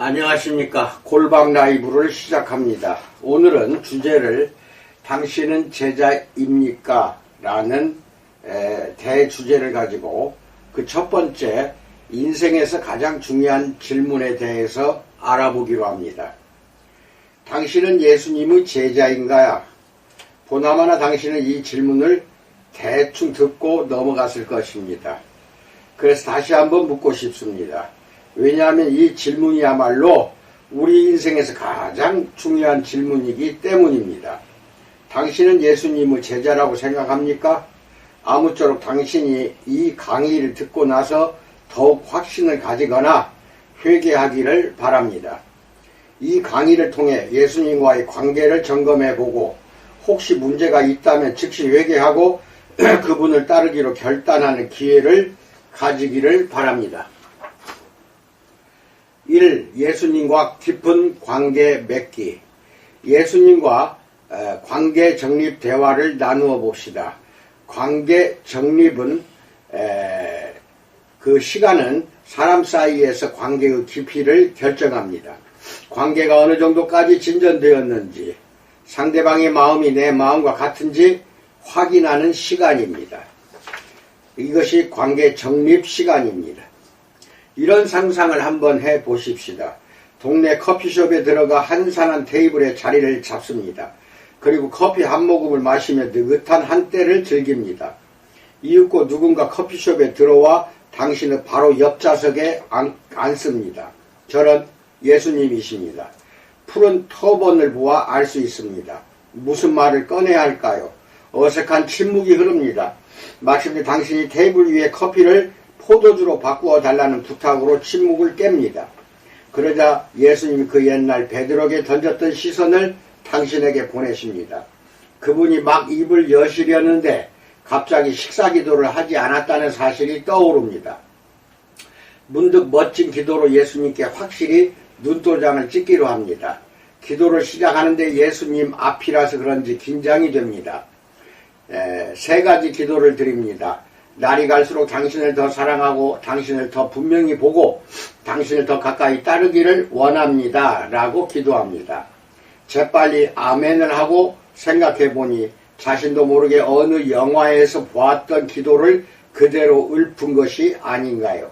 안녕하십니까. 골방 라이브를 시작합니다. 오늘은 주제를 당신은 제자입니까? 라는 대주제를 가지고 그 첫 번째 인생에서 가장 중요한 질문에 대해서 알아보기로 합니다. 당신은 예수님의 제자인가요? 보나마나 당신은 이 질문을 대충 듣고 넘어갔을 것입니다. 그래서 다시 한번 묻고 싶습니다. 왜냐하면 이 질문이야말로 우리 인생에서 가장 중요한 질문이기 때문입니다. 당신은 예수님의 제자라고 생각합니까? 아무쪼록 당신이 이 강의를 듣고 나서 더욱 확신을 가지거나 회개하기를 바랍니다. 이 강의를 통해 예수님과의 관계를 점검해보고 혹시 문제가 있다면 즉시 회개하고 그분을 따르기로 결단하는 기회를 가지기를 바랍니다. 1. 예수님과 깊은 관계 맺기. 예수님과 관계 정립 대화를 나누어 봅시다. 관계 정립은 그 시간은 사람 사이에서 관계의 깊이를 결정합니다. 관계가 어느 정도까지 진전되었는지, 상대방의 마음이 내 마음과 같은지 확인하는 시간입니다. 이것이 관계 정립 시간입니다. 이런 상상을 한번 해 보십시다. 동네 커피숍에 들어가 한산한 테이블에 자리를 잡습니다. 그리고 커피 한 모금을 마시며 느긋한 한때를 즐깁니다. 이윽고 누군가 커피숍에 들어와 당신의 바로 옆 좌석에 앉습니다. 저는 예수님이십니다. 푸른 터번을 보아 알 수 있습니다. 무슨 말을 꺼내야 할까요? 어색한 침묵이 흐릅니다. 마침내 당신이 테이블 위에 커피를 포도주로 바꾸어 달라는 부탁으로 침묵을 깹니다. 그러자 예수님이 그 옛날 베드로에게 던졌던 시선을 당신에게 보내십니다. 그분이 막 입을 여시려는데 갑자기 식사기도를 하지 않았다는 사실이 떠오릅니다. 문득 멋진 기도로 예수님께 확실히 눈도장을 찍기로 합니다. 기도를 시작하는데 예수님 앞이라서 그런지 긴장이 됩니다. 세 가지 기도를 드립니다. 날이 갈수록 당신을 더 사랑하고 당신을 더 분명히 보고 당신을 더 가까이 따르기를 원합니다. 라고 기도합니다. 재빨리 아멘을 하고 생각해보니 자신도 모르게 어느 영화에서 보았던 기도를 그대로 읊은 것이 아닌가요?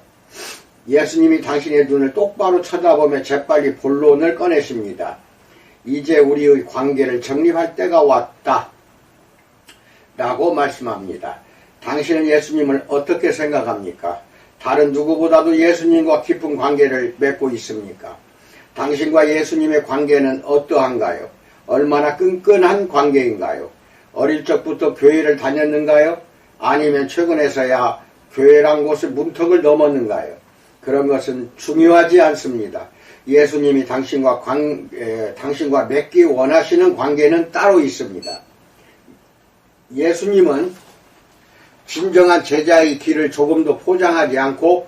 예수님이 당신의 눈을 똑바로 쳐다보며 재빨리 본론을 꺼내십니다. 이제 우리의 관계를 정립할 때가 왔다. 라고 말씀합니다. 당신은 예수님을 어떻게 생각합니까? 다른 누구보다도 예수님과 깊은 관계를 맺고 있습니까? 당신과 예수님의 관계는 어떠한가요? 얼마나 끈끈한 관계인가요? 어릴 적부터 교회를 다녔는가요? 아니면 최근에서야 교회란 곳의 문턱을 넘었는가요? 그런 것은 중요하지 않습니다. 예수님이 당신과 맺기 원하시는 관계는 따로 있습니다. 예수님은 진정한 제자의 길을 조금도 포장하지 않고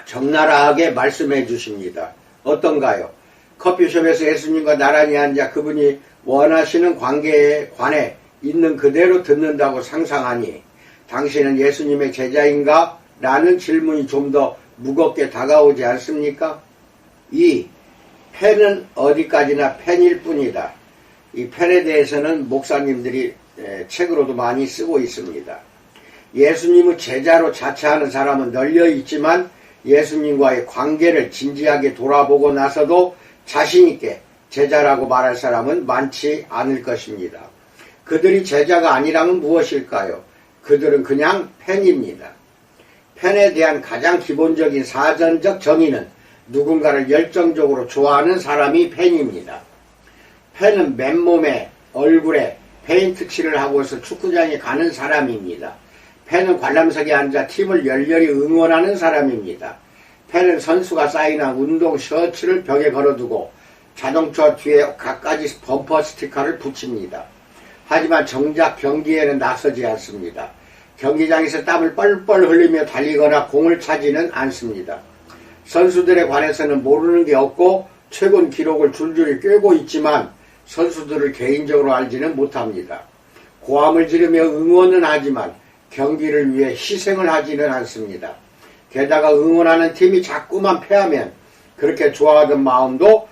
적나라하게 말씀해 주십니다. 어떤가요? 커피숍에서 예수님과 나란히 앉아 그분이 원하시는 관계에 관해 있는 그대로 듣는다고 상상하니 당신은 예수님의 제자인가? 라는 질문이 좀 더 무겁게 다가오지 않습니까? 2. 펜은 어디까지나 펜일 뿐이다. 이 펜에 대해서는 목사님들이 책으로도 많이 쓰고 있습니다. 예수님의 제자로 자처하는 사람은 널려 있지만 예수님과의 관계를 진지하게 돌아보고 나서도 자신있게 제자라고 말할 사람은 많지 않을 것입니다. 그들이 제자가 아니라면 무엇일까요? 그들은 그냥 팬입니다. 팬에 대한 가장 기본적인 사전적 정의는 누군가를 열정적으로 좋아하는 사람이 팬입니다. 팬은 맨몸에 얼굴에 페인트 칠을 하고서 축구장에 가는 사람입니다. 팬은 관람석에 앉아 팀을 열렬히 응원하는 사람입니다. 팬은 선수가 사인한 운동 셔츠를 벽에 걸어두고 자동차 뒤에 갖가지 범퍼 스티커를 붙입니다. 하지만 정작 경기에는 나서지 않습니다. 경기장에서 땀을 뻘뻘 흘리며 달리거나 공을 차지는 않습니다. 선수들에 관해서는 모르는 게 없고 최근 기록을 줄줄이 꿰고 있지만 선수들을 개인적으로 알지는 못합니다. 고함을 지르며 응원은 하지만 경기를 위해 희생을 하지는 않습니다. 게다가 응원하는 팀이 자꾸만 패하면 그렇게 좋아하던 마음도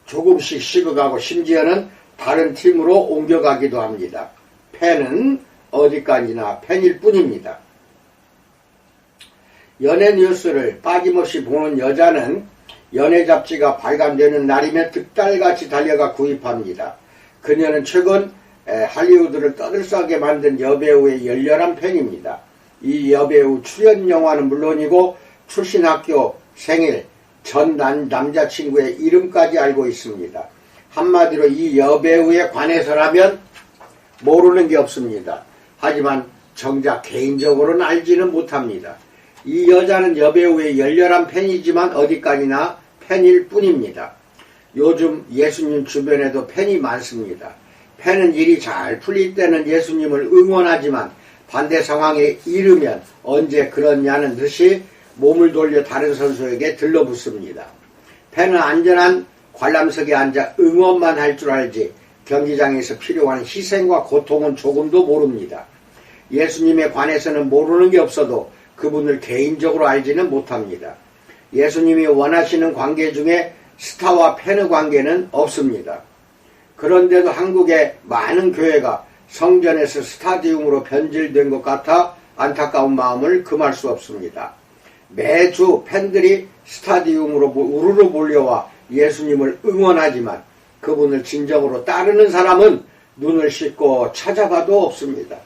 조금씩 식어가고 심지어는 다른 팀으로 옮겨가기도 합니다. 팬은 어디까지나 팬일 뿐입니다. 연예 뉴스를 빠짐없이 보는 여자는 연예 잡지가 발간되는 날이면 득달같이 달려가 구입합니다. 그녀는 최근 할리우드를 떠들썩하게 만든 여배우의 열렬한 팬입니다. 이 여배우 출연 영화는 물론이고 출신 학교, 생일, 전 남자친구의 이름까지 알고 있습니다. 한마디로 이 여배우에 관해서라면 모르는 게 없습니다. 하지만 정작 개인적으로는 알지는 못합니다. 이 여자는 여배우의 열렬한 팬이지만 어디까지나 팬일 뿐입니다. 요즘 예수님 주변에도 팬이 많습니다. 팬은 일이 잘 풀릴 때는 예수님을 응원하지만 반대 상황에 이르면 언제 그러냐는 듯이 몸을 돌려 다른 선수에게 들러붙습니다. 팬은 안전한 관람석에 앉아 응원만 할 줄 알지 경기장에서 필요한 희생과 고통은 조금도 모릅니다. 예수님에 관해서는 모르는 게 없어도 그분을 개인적으로 알지는 못합니다. 예수님이 원하시는 관계 중에 스타와 팬의 관계는 없습니다. 그런데도 한국의 많은 교회가 성전에서 스타디움으로 변질된 것 같아 안타까운 마음을 금할 수 없습니다. 매주 팬들이 스타디움으로 우르르 몰려와 예수님을 응원하지만 그분을 진정으로 따르는 사람은 눈을 씻고 찾아봐도 없습니다.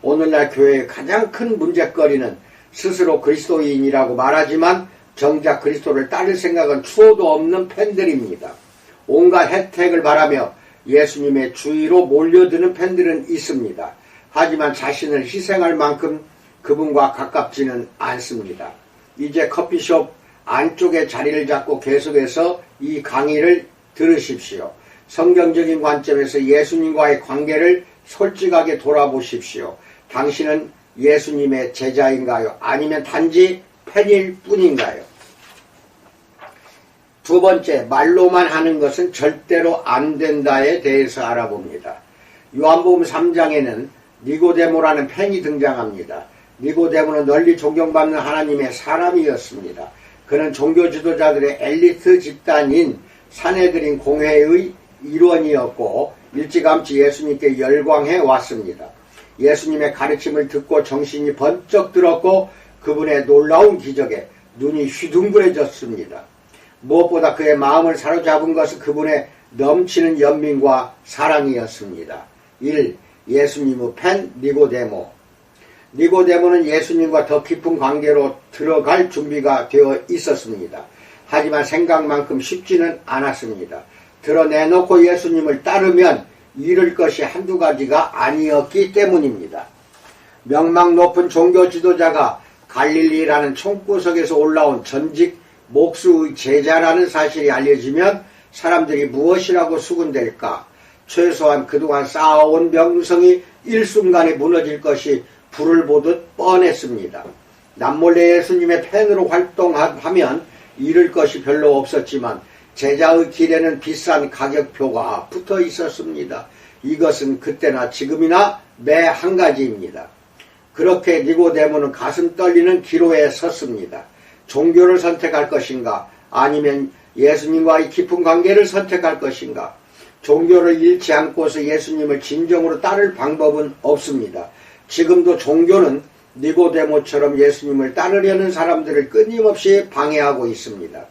오늘날 교회의 가장 큰 문제거리는 스스로 그리스도인이라고 말하지만 정작 그리스도를 따를 생각은 추호도 없는 팬들입니다. 온갖 혜택을 바라며 예수님의 주위로 몰려드는 팬들은 있습니다. 하지만 자신을 희생할 만큼 그분과 가깝지는 않습니다. 이제 커피숍 안쪽에 자리를 잡고 계속해서 이 강의를 들으십시오. 성경적인 관점에서 예수님과의 관계를 솔직하게 돌아보십시오. 당신은 예수님의 제자인가요? 아니면 단지 팬일 뿐인가요? 두 번째, 말로만 하는 것은 절대로 안 된다에 대해서 알아봅니다. 요한복음 3장에는 니고데모라는 팬이 등장합니다. 니고데모는 널리 존경받는 하나님의 사람이었습니다. 그는 종교 지도자들의 엘리트 집단인 사내들인 공회의 일원이었고 일찌감치 예수님께 열광해 왔습니다. 예수님의 가르침을 듣고 정신이 번쩍 들었고 그분의 놀라운 기적에 눈이 휘둥그레졌습니다. 무엇보다 그의 마음을 사로잡은 것은 그분의 넘치는 연민과 사랑이었습니다. 1. 예수님의 팬 니고데모. 니고데모는 예수님과 더 깊은 관계로 들어갈 준비가 되어 있었습니다. 하지만 생각만큼 쉽지는 않았습니다. 드러내놓고 예수님을 따르면 잃을 것이 한두 가지가 아니었기 때문입니다. 명망 높은 종교 지도자가 갈릴리라는 총구석에서 올라온 전직 목수의 제자라는 사실이 알려지면 사람들이 무엇이라고 수군댈까? 최소한 그동안 쌓아온 명성이 일순간에 무너질 것이 불을 보듯 뻔했습니다. 남몰래 예수님의 팬으로 활동하면 잃을 것이 별로 없었지만 제자의 길에는 비싼 가격표가 붙어 있었습니다. 이것은 그때나 지금이나 매 한 가지입니다. 그렇게 니고데모는 가슴 떨리는 기로에 섰습니다. 종교를 선택할 것인가 아니면 예수님과의 깊은 관계를 선택할 것인가. 종교를 잃지 않고서 예수님을 진정으로 따를 방법은 없습니다. 지금도 종교는 니고데모처럼 예수님을 따르려는 사람들을 끊임없이 방해하고 있습니다.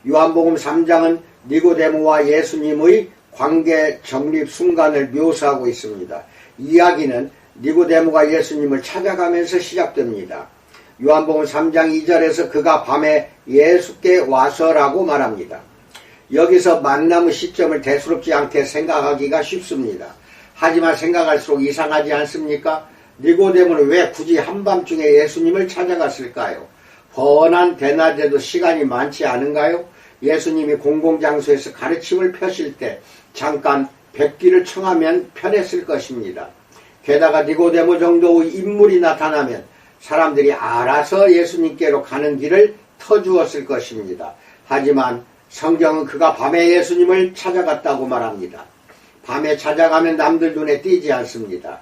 요한복음 3장은 니고데모와 예수님의 관계 정립 순간을 묘사하고 있습니다. 이야기는 니고데모가 예수님을 찾아가면서 시작됩니다. 요한복음 3장 2절에서 그가 밤에 예수께 와서라고 말합니다. 여기서 만남의 시점을 대수롭지 않게 생각하기가 쉽습니다. 하지만 생각할수록 이상하지 않습니까? 니고데모는 왜 굳이 한밤중에 예수님을 찾아갔을까요? 훤한 대낮에도 시간이 많지 않은가요? 예수님이 공공장소에서 가르침을 펴실 때 잠깐 뵙기를 청하면 편했을 것입니다. 게다가 니고데모 정도의 인물이 나타나면 사람들이 알아서 예수님께로 가는 길을 터주었을 것입니다. 하지만 성경은 그가 밤에 예수님을 찾아갔다고 말합니다. 밤에 찾아가면 남들 눈에 띄지 않습니다.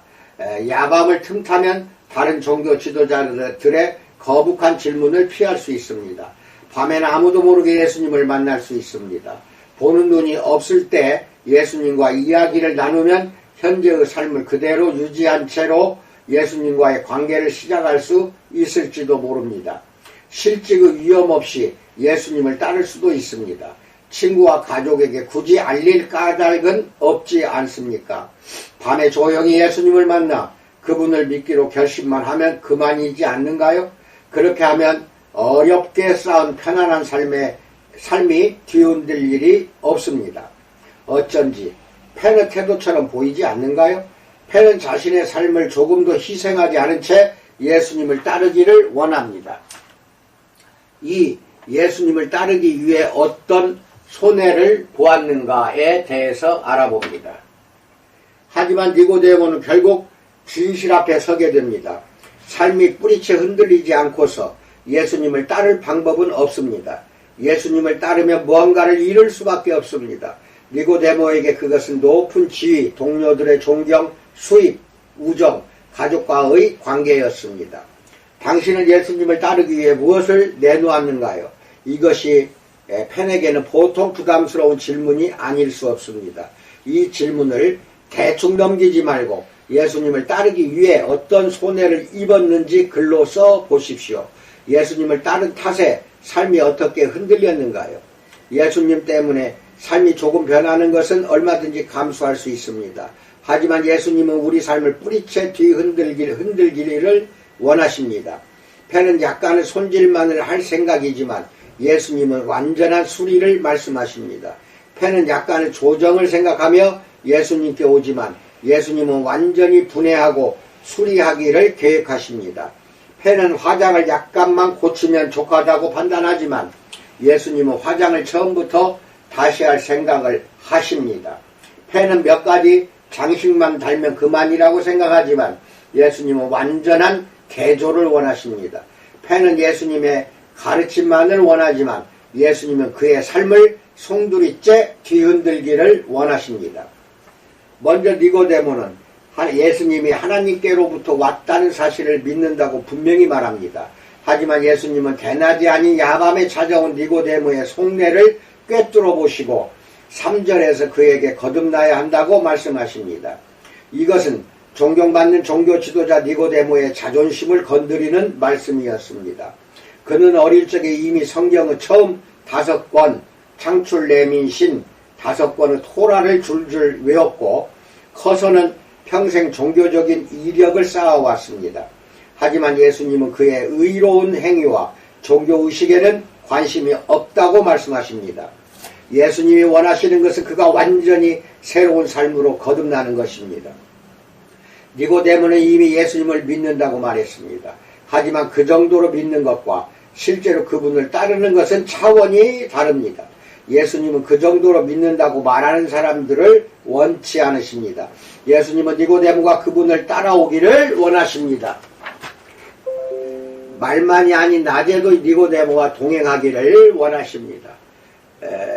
야밤을 틈타면 다른 종교 지도자들의 거북한 질문을 피할 수 있습니다. 밤에는 아무도 모르게 예수님을 만날 수 있습니다. 보는 눈이 없을 때 예수님과 이야기를 나누면 현재의 삶을 그대로 유지한 채로 예수님과의 관계를 시작할 수 있을지도 모릅니다. 실직의 위험 없이 예수님을 따를 수도 있습니다. 친구와 가족에게 굳이 알릴 까닭은 없지 않습니까? 밤에 조용히 예수님을 만나 그분을 믿기로 결심만 하면 그만이지 않는가요? 그렇게 하면 어렵게 쌓은 편안한 삶이 뒤흔들 일이 없습니다. 어쩐지 펜의 태도처럼 보이지 않는가요? 펜은 자신의 삶을 조금도 희생하지 않은 채 예수님을 따르기를 원합니다. 이 예수님을 따르기 위해 어떤 손해를 보았는가에 대해서 알아봅니다. 하지만 니고데모는 결국 진실 앞에 서게 됩니다. 삶이 뿌리채 흔들리지 않고서 예수님을 따를 방법은 없습니다. 예수님을 따르면 무언가를 잃을 수밖에 없습니다. 니고데모에게 그것은 높은 지위, 동료들의 존경, 수입, 우정, 가족과의 관계였습니다. 당신은 예수님을 따르기 위해 무엇을 내놓았는가요? 이것이 펜에게는 보통 부담스러운 질문이 아닐 수 없습니다. 이 질문을 대충 넘기지 말고 예수님을 따르기 위해 어떤 손해를 입었는지 글로 써 보십시오. 예수님을 따른 탓에 삶이 어떻게 흔들렸는가요? 예수님 때문에 삶이 조금 변하는 것은 얼마든지 감수할 수 있습니다. 하지만 예수님은 우리 삶을 뿌리채 흔들기를 원하십니다. 펜은 약간의 손질만을 할 생각이지만 예수님은 완전한 수리를 말씀하십니다. 펜은 약간의 조정을 생각하며 예수님께 오지만 예수님은 완전히 분해하고 수리하기를 계획하십니다. 펜은 화장을 약간만 고치면 족하다고 판단하지만 예수님은 화장을 처음부터 다시 할 생각을 하십니다. 펜은 몇 가지 장식만 달면 그만이라고 생각하지만 예수님은 완전한 개조를 원하십니다. 펜은 예수님의 가르침만을 원하지만 예수님은 그의 삶을 송두리째 뒤흔들기를 원하십니다. 먼저 니고데모는 예수님이 하나님께로부터 왔다는 사실을 믿는다고 분명히 말합니다. 하지만 예수님은 대낮이 아닌 야밤에 찾아온 니고데모의 속내를 꿰뚫어 보시고 3절에서 그에게 거듭나야 한다고 말씀하십니다. 이것은 존경받는 종교 지도자 니고데모의 자존심을 건드리는 말씀이었습니다. 그는 어릴 적에 이미 성경의 처음 5권, 창출 내민신 5권의 토라를 줄줄 외웠고 커서는 평생 종교적인 이력을 쌓아왔습니다. 하지만 예수님은 그의 의로운 행위와 종교의식에는 관심이 없다고 말씀하십니다. 예수님이 원하시는 것은 그가 완전히 새로운 삶으로 거듭나는 것입니다. 니고데모는 이미 예수님을 믿는다고 말했습니다. 하지만 그 정도로 믿는 것과 실제로 그분을 따르는 것은 차원이 다릅니다. 예수님은 그 정도로 믿는다고 말하는 사람들을 원치 않으십니다. 예수님은 니고데모가 그분을 따라오기를 원하십니다. 말만이 아닌 낮에도 니고데모와 동행하기를 원하십니다.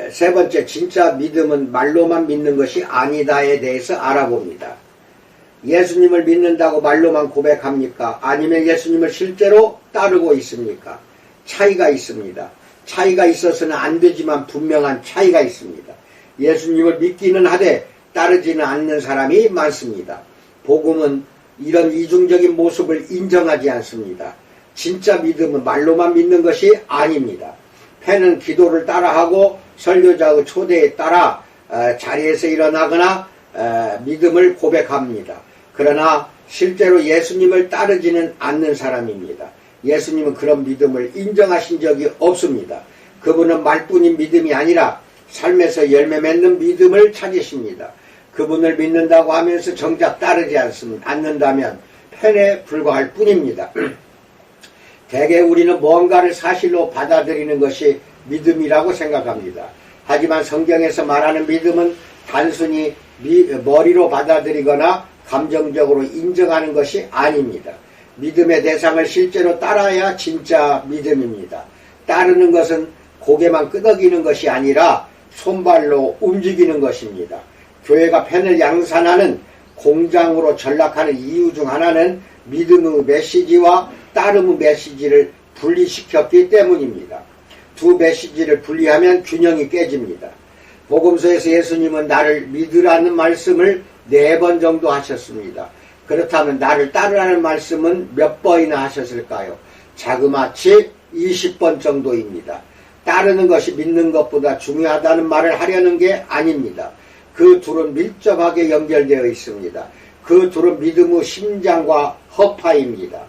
세 번째, 진짜 믿음은 말로만 믿는 것이 아니다에 대해서 알아봅니다. 예수님을 믿는다고 말로만 고백합니까? 아니면 예수님을 실제로 따르고 있습니까? 차이가 있습니다. 차이가 있어서는 안 되지만 분명한 차이가 있습니다. 예수님을 믿기는 하되 따르지는 않는 사람이 많습니다. 복음은 이런 이중적인 모습을 인정하지 않습니다. 진짜 믿음은 말로만 믿는 것이 아닙니다. 펜은 기도를 따라하고 설교자의 초대에 따라 자리에서 일어나거나 믿음을 고백합니다. 그러나 실제로 예수님을 따르지는 않는 사람입니다. 예수님은 그런 믿음을 인정하신 적이 없습니다. 그분은 말뿐인 믿음이 아니라 삶에서 열매 맺는 믿음을 찾으십니다. 그분을 믿는다고 하면서 정작 따르지 않는다면 펜에 불과할 뿐입니다. 대개 우리는 뭔가를 사실로 받아들이는 것이 믿음이라고 생각합니다. 하지만 성경에서 말하는 믿음은 단순히 머리로 받아들이거나 감정적으로 인정하는 것이 아닙니다. 믿음의 대상을 실제로 따라야 진짜 믿음입니다. 따르는 것은 고개만 끄덕이는 것이 아니라 손발로 움직이는 것입니다. 교회가 펜을 양산하는 공장으로 전락하는 이유 중 하나는 믿음의 메시지와 따름의 메시지를 분리시켰기 때문입니다. 두 메시지를 분리하면 균형이 깨집니다. 복음서에서 예수님은 나를 믿으라는 말씀을 4번 정도 하셨습니다. 그렇다면 나를 따르라는 말씀은 몇 번이나 하셨을까요? 자그마치 20번 정도입니다. 따르는 것이 믿는 것보다 중요하다는 말을 하려는 게 아닙니다. 그 둘은 밀접하게 연결되어 있습니다. 그 둘은 믿음의 심장과 허파입니다.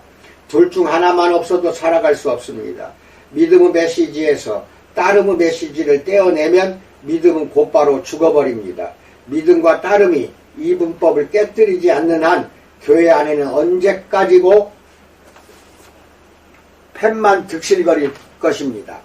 둘 중 하나만 없어도 살아갈 수 없습니다. 믿음의 메시지에서 따름의 메시지를 떼어내면 믿음은 곧바로 죽어버립니다. 믿음과 따름이 이분법을 깨뜨리지 않는 한 교회 안에는 언제까지고 펜만 득실거릴 것입니다.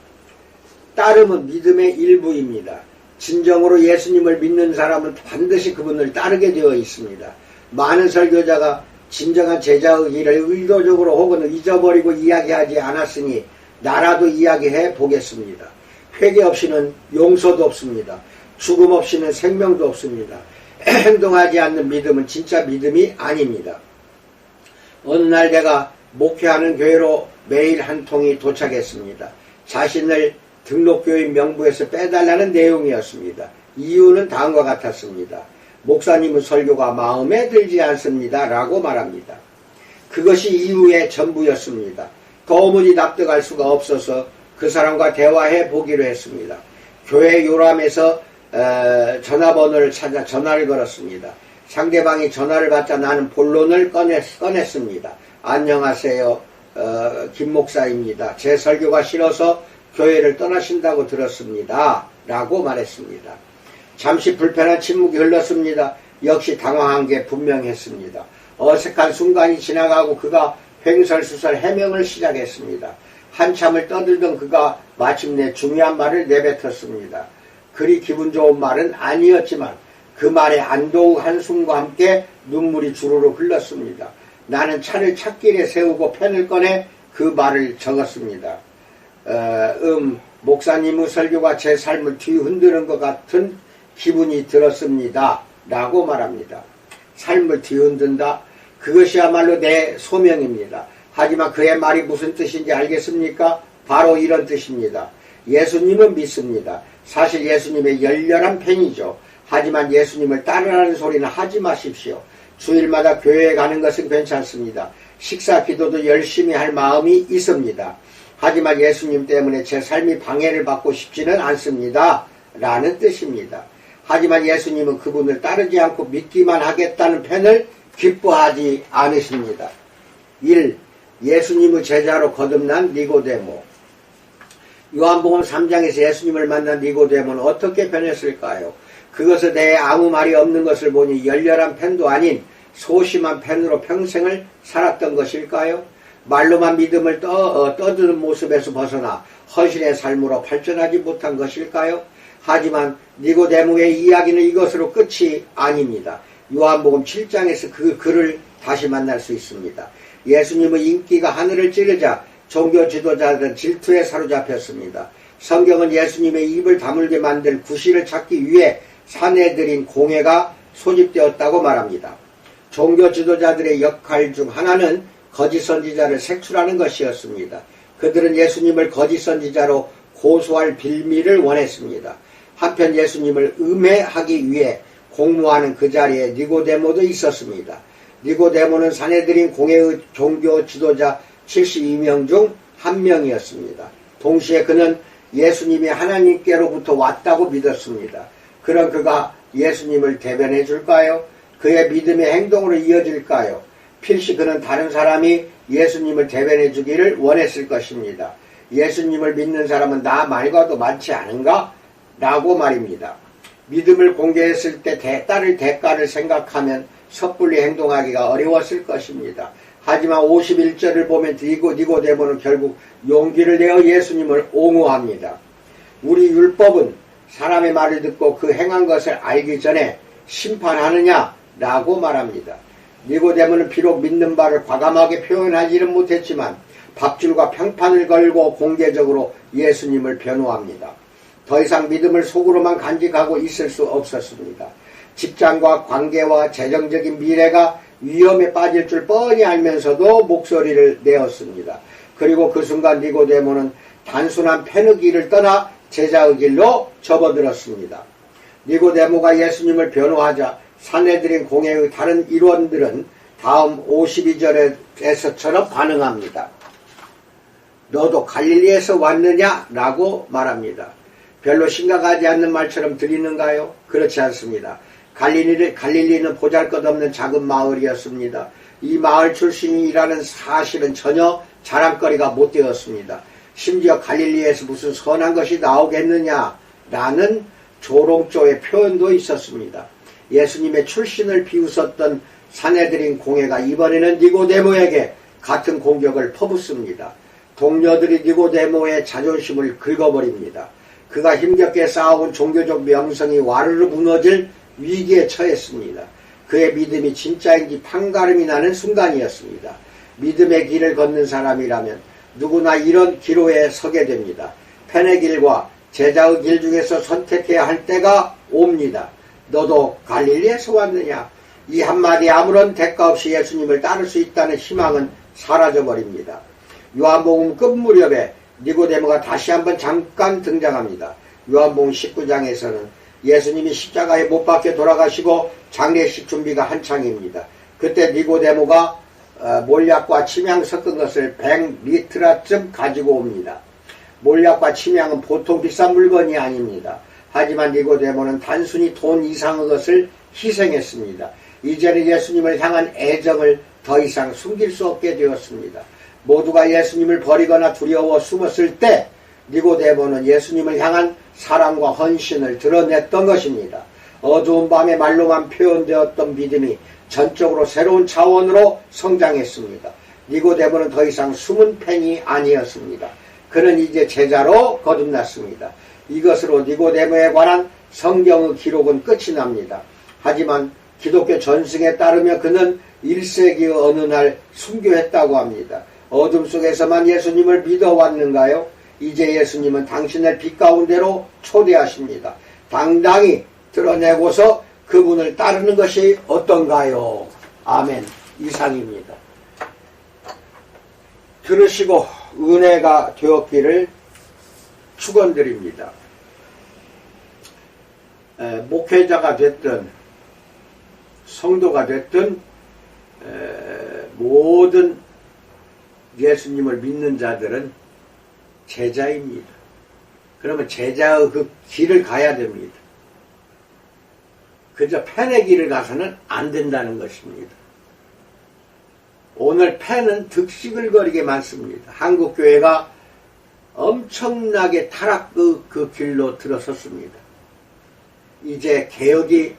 따름은 믿음의 일부입니다. 진정으로 예수님을 믿는 사람은 반드시 그분을 따르게 되어 있습니다. 많은 설교자가 진정한 제자의 길을 의도적으로 혹은 잊어버리고 이야기하지 않았으니 나라도 이야기해 보겠습니다. 회개 없이는 용서도 없습니다. 죽음 없이는 생명도 없습니다. 행동하지 않는 믿음은 진짜 믿음이 아닙니다. 어느 날 내가 목회하는 교회로 메일 한 통이 도착했습니다. 자신을 등록교인 명부에서 빼달라는 내용이었습니다. 이유는 다음과 같았습니다. 목사님의 설교가 마음에 들지 않습니다. 라고 말합니다. 그것이 이유의 전부였습니다. 도무지 납득할 수가 없어서 그 사람과 대화해 보기로 했습니다. 교회 요람에서 전화번호를 찾아 전화를 걸었습니다. 상대방이 전화를 받자 나는 본론을 꺼냈습니다. 안녕하세요. 김 목사입니다. 제 설교가 싫어서 교회를 떠나신다고 들었습니다. 라고 말했습니다. 잠시 불편한 침묵이 흘렀습니다. 역시 당황한 게 분명했습니다. 어색한 순간이 지나가고 그가 횡설수설 해명을 시작했습니다. 한참을 떠들던 그가 마침내 중요한 말을 내뱉었습니다. 그리 기분 좋은 말은 아니었지만 그 말에 안도의 한숨과 함께 눈물이 주르르 흘렀습니다. 나는 차를 찻길에 세우고 펜을 꺼내 그 말을 적었습니다. 목사님의 설교가 제 삶을 뒤흔드는 것 같은 기분이 들었습니다. 라고 말합니다. 삶을 뒤흔든다? 그것이야말로 내 소명입니다. 하지만 그의 말이 무슨 뜻인지 알겠습니까? 바로 이런 뜻입니다. 예수님은 믿습니다. 사실 예수님의 열렬한 팬이죠. 하지만 예수님을 따르라는 소리는 하지 마십시오. 주일마다 교회에 가는 것은 괜찮습니다. 식사 기도도 열심히 할 마음이 있습니다. 하지만 예수님 때문에 제 삶이 방해를 받고 싶지는 않습니다. 라는 뜻입니다. 하지만 예수님은 그분을 따르지 않고 믿기만 하겠다는 팬을 기뻐하지 않으십니다. 1. 예수님의 제자로 거듭난 니고데모. 요한복음 3장에서 예수님을 만난 니고데모는 어떻게 변했을까요? 그것에 대해 아무 말이 없는 것을 보니 열렬한 팬도 아닌 소심한 팬으로 평생을 살았던 것일까요? 말로만 믿음을 떠드는 모습에서 벗어나 헌신의 삶으로 발전하지 못한 것일까요? 하지만 니고데모의 이야기는 이것으로 끝이 아닙니다. 요한복음 7장에서 그 글을 다시 만날 수 있습니다. 예수님의 인기가 하늘을 찌르자 종교 지도자들은 질투에 사로잡혔습니다. 성경은 예수님의 입을 다물게 만들 구실을 찾기 위해 사내들인 공회가 소집되었다고 말합니다. 종교 지도자들의 역할 중 하나는 거짓 선지자를 색출하는 것이었습니다. 그들은 예수님을 거짓 선지자로 고소할 빌미를 원했습니다. 한편 예수님을 음해하기 위해 공모하는 그 자리에 니고데모도 있었습니다. 니고데모는 사내들인 공회의 종교 지도자 72명 중 한 명이었습니다. 동시에 그는 예수님이 하나님께로부터 왔다고 믿었습니다. 그런 그가 예수님을 대변해 줄까요? 그의 믿음의 행동으로 이어질까요? 필시 그는 다른 사람이 예수님을 대변해 주기를 원했을 것입니다. 예수님을 믿는 사람은 나 말고도 많지 않은가? 라고 말입니다. 믿음을 공개했을 때 따를 대가를 생각하면 섣불리 행동하기가 어려웠을 것입니다. 하지만 51절을 보면 니고데모는 결국 용기를 내어 예수님을 옹호합니다. 우리 율법은 사람의 말을 듣고 그 행한 것을 알기 전에 심판하느냐? 라고 말합니다. 니고데모는 비록 믿는 바를 과감하게 표현하지는 못했지만 밥줄과 평판을 걸고 공개적으로 예수님을 변호합니다. 더 이상 믿음을 속으로만 간직하고 있을 수 없었습니다. 직장과 관계와 재정적인 미래가 위험에 빠질 줄 뻔히 알면서도 목소리를 내었습니다. 그리고 그 순간 니고데모는 단순한 팬의 길을 떠나 제자의 길로 접어들었습니다. 니고데모가 예수님을 변호하자 산헤드린 공회의 다른 일원들은 다음 52절에서처럼 반응합니다. 너도 갈릴리에서 왔느냐? 라고 말합니다. 별로 심각하지 않는 말처럼 들리는가요? 그렇지 않습니다. 갈릴리는 보잘것없는 작은 마을이었습니다. 이 마을 출신이라는 사실은 전혀 자랑거리가 못 되었습니다. 심지어 갈릴리에서 무슨 선한 것이 나오겠느냐라는 조롱조의 표현도 있었습니다. 예수님의 출신을 비웃었던 산헤드린 공회가 이번에는 니고데모에게 같은 공격을 퍼붓습니다. 동료들이 니고데모의 자존심을 긁어버립니다. 그가 힘겹게 쌓아온 종교적 명성이 와르르 무너질 위기에 처했습니다. 그의 믿음이 진짜인지 판가름이 나는 순간이었습니다. 믿음의 길을 걷는 사람이라면 누구나 이런 기로에 서게 됩니다. 펜의 길과 제자의 길 중에서 선택해야 할 때가 옵니다. 너도 갈릴리에서 왔느냐? 이 한마디 아무런 대가 없이 예수님을 따를 수 있다는 희망은 사라져버립니다. 요한복음 끝 무렵에 니고데모가 다시 한번 잠깐 등장합니다. 요한복음 19장에서는 예수님이 십자가에 못 박혀 돌아가시고 장례식 준비가 한창입니다. 그때 니고데모가 몰약과 침향 섞은 것을 100리트라쯤 가지고 옵니다. 몰약과 침향은 보통 비싼 물건이 아닙니다. 하지만 니고데모는 단순히 돈 이상의 것을 희생했습니다. 이제는 예수님을 향한 애정을 더 이상 숨길 수 없게 되었습니다. 모두가 예수님을 버리거나 두려워 숨었을 때 니고데모는 예수님을 향한 사랑과 헌신을 드러냈던 것입니다. 어두운 밤에 말로만 표현되었던 믿음이 전적으로 새로운 차원으로 성장했습니다. 니고데모는 더 이상 숨은 팬이 아니었습니다. 그는 이제 제자로 거듭났습니다. 이것으로 니고데모에 관한 성경의 기록은 끝이 납니다. 하지만 기독교 전승에 따르면 그는 1세기의 어느 날 순교했다고 합니다. 어둠 속에서만 예수님을 믿어왔는가요? 이제 예수님은 당신을 빛 가운데로 초대하십니다. 당당히 드러내고서 그분을 따르는 것이 어떤가요? 아멘. 이상입니다. 들으시고 은혜가 되었기를 축원드립니다. 목회자가 됐든 성도가 됐든 모든 예수님을 믿는 자들은 제자입니다. 그러면 제자의 그 길을 가야 됩니다. 그저 팬의 길을 가서는 안 된다는 것입니다. 오늘 팬은 득식을 거리게 많습니다. 한국교회가 엄청나게 타락의 그 길로 들어섰습니다. 이제 개혁이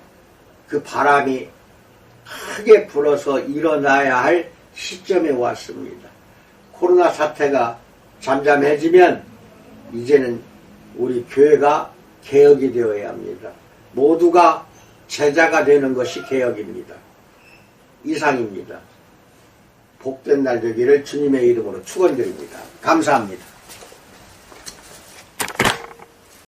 그 바람이 크게 불어서 일어나야 할 시점에 왔습니다. 코로나 사태가 잠잠해지면 이제는 우리 교회가 개혁이 되어야 합니다. 모두가 제자가 되는 것이 개혁입니다. 이상입니다. 복된 날 되기를 주님의 이름으로 축원드립니다. 감사합니다.